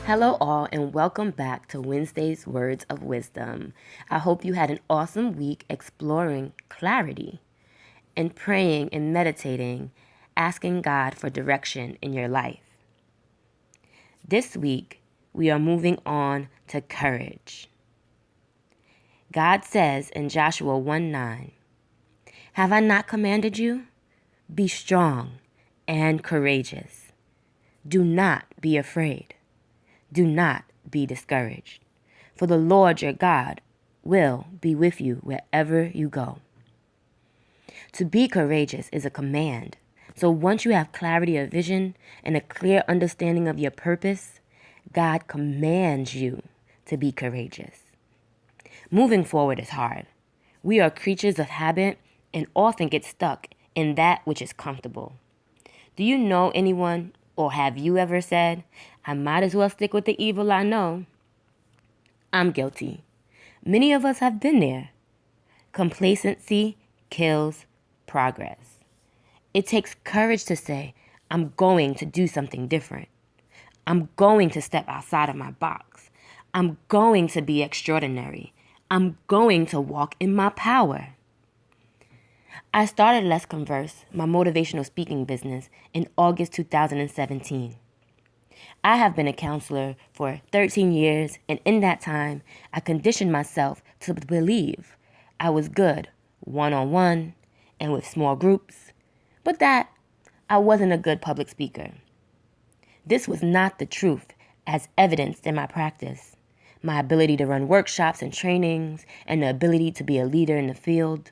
Hello, all, and welcome back to Wednesday's Words of Wisdom. I hope you had an awesome week exploring clarity and praying and meditating, asking God for direction in your life. This week, we are moving on to courage. God says in Joshua 1:9, "Have I not commanded you? Be strong and courageous. Do not be afraid. Do not be discouraged, for the Lord your God will be with you wherever you go." To be courageous is a command. So once you have clarity of vision and a clear understanding of your purpose, God commands you to be courageous. Moving forward is hard. We are creatures of habit and often get stuck in that which is comfortable. Do you know anyone, or have you ever said, "I might as well stick with the evil I know"? I'm guilty. Many of us have been there. Complacency kills progress. It takes courage to say, "I'm going to do something different. I'm going to step outside of my box. I'm going to be extraordinary. I'm going to walk in my power." I started Let's Converse, my motivational speaking business, in August 2017. I have been a counselor for 13 years, and in that time, I conditioned myself to believe I was good one-on-one and with small groups, but that I wasn't a good public speaker. This was not the truth, as evidenced in my practice, my ability to run workshops and trainings, and the ability to be a leader in the field.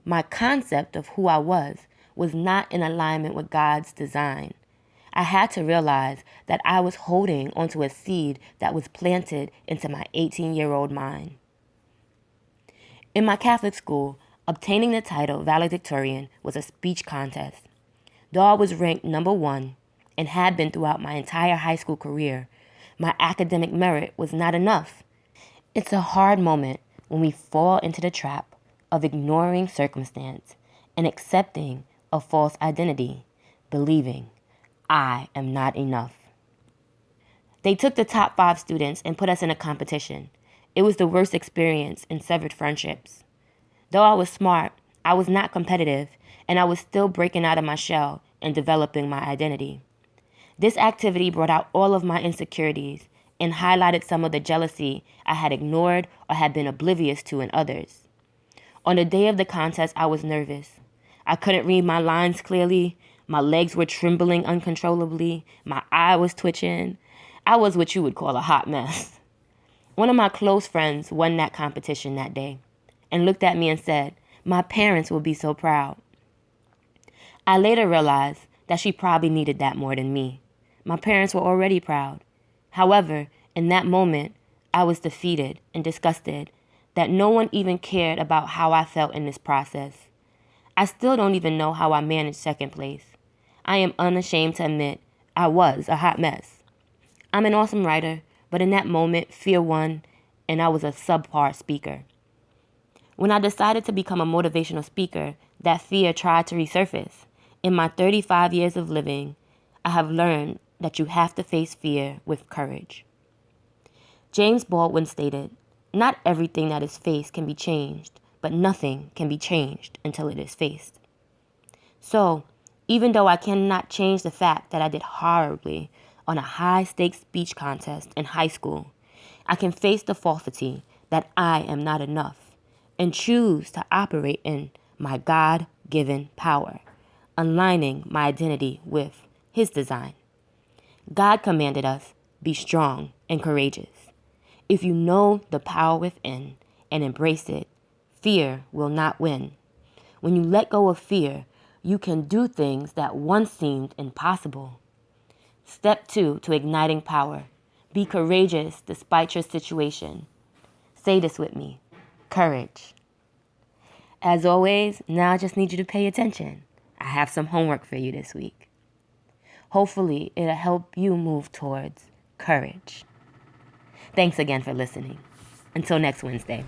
My concept of who I was not in alignment with God's design. I had to realize that I was holding onto a seed that was planted into my 18-year-old mind. In my Catholic school, obtaining the title valedictorian was a speech contest. Though I was ranked number 1 and had been throughout my entire high school career, my academic merit was not enough. It's a hard moment when we fall into the trap of ignoring circumstance and accepting a false identity, believing I am not enough. They took the top 5 students and put us in a competition. It was the worst experience and severed friendships. Though I was smart, I was not competitive, and I was still breaking out of my shell and developing my identity. This activity brought out all of my insecurities and highlighted some of the jealousy I had ignored or had been oblivious to in others. On the day of the contest, I was nervous. I couldn't read my lines clearly. My legs were trembling uncontrollably. My eye was twitching. I was what you would call a hot mess. One of my close friends won that competition that day and looked at me and said, "My parents will be so proud." I later realized that she probably needed that more than me. My parents were already proud. However, in that moment, I was defeated and disgusted that no one even cared about how I felt in this process. I still don't even know how I managed second place. I am unashamed to admit I was a hot mess. I'm an awesome writer, but in that moment, fear won, and I was a subpar speaker. When I decided to become a motivational speaker, that fear tried to resurface. In my 35 years of living, I have learned that you have to face fear with courage. James Baldwin stated, "Not everything that is faced can be changed, but nothing can be changed until it is faced." So, even though I cannot change the fact that I did horribly on a high-stakes speech contest in high school, I can face the falsity that I am not enough and choose to operate in my God-given power, aligning my identity with His design. God commanded us, "Be strong and courageous." If you know the power within and embrace it, fear will not win. When you let go of fear, you can do things that once seemed impossible. Step 2 to igniting power. Be courageous despite your situation. Say this with me: courage. As always, now I just need you to pay attention. I have some homework for you this week. Hopefully, it'll help you move towards courage. Thanks again for listening. Until next Wednesday.